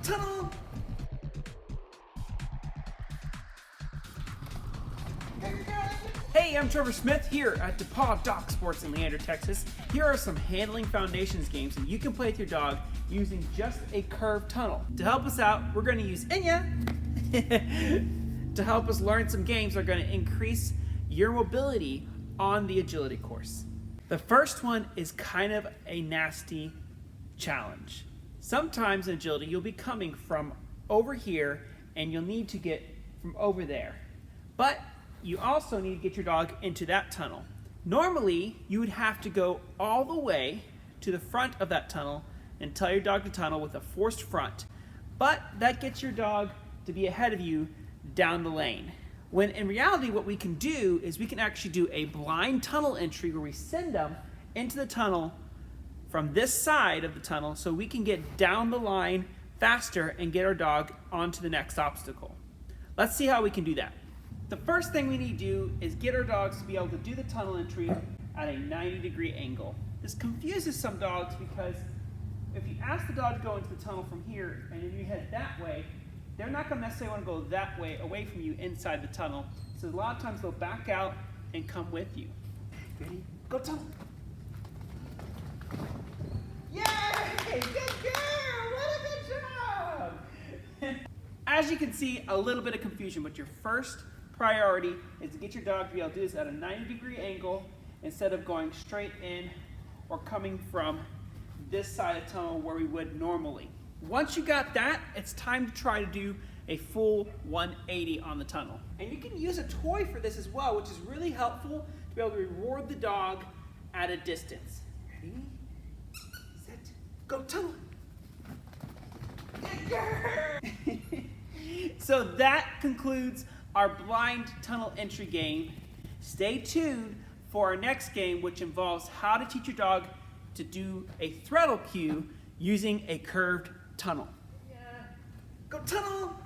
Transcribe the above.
tunnel. Hey, I'm Trevor Smith here at DePaw Dog Sports in Leander, Texas. Here are some handling foundations games that you can play with your dog using just a curved tunnel. To help us out, we're going to use Inya to help us learn some games that are going to increase your mobility on the agility course. The first one is kind of a nasty challenge. Sometimes in agility, you'll be coming from over here and you'll need to get from over there. But you also need to get your dog into that tunnel. Normally, you would have to go all the way to the front of that tunnel and tell your dog to tunnel with a forced front. But that gets your dog to be ahead of you down the lane. When in reality, what we can do is we can actually do a blind tunnel entry where we send them into the tunnel from this side of the tunnel so we can get down the line faster and get our dog onto the next obstacle. Let's see how we can do that. The first thing we need to do is get our dogs to be able to do the tunnel entry at a 90-degree angle. This confuses some dogs because if you ask the dog to go into the tunnel from here and then you head that way, they're not going to necessarily want to go that way away from you inside the tunnel. So a lot of times they'll back out and come with you. Ready? Go tunnel. Yay! Good girl! What a good job! As you can see, a little bit of confusion, but your first priority is to get your dog to be able to do this at a 90-degree angle instead of going straight in or coming from this side of the tunnel where we would normally. Once you got that, it's time to try to do a full 180 on the tunnel. And you can use a toy for this as well, which is really helpful to be able to reward the dog at a distance. Ready, set, go tunnel. Good girl! So that concludes our blind tunnel entry game. Stay tuned for our next game, which involves how to teach your dog to do a throttle cue using a curved tunnel. Yeah. Go tunnel!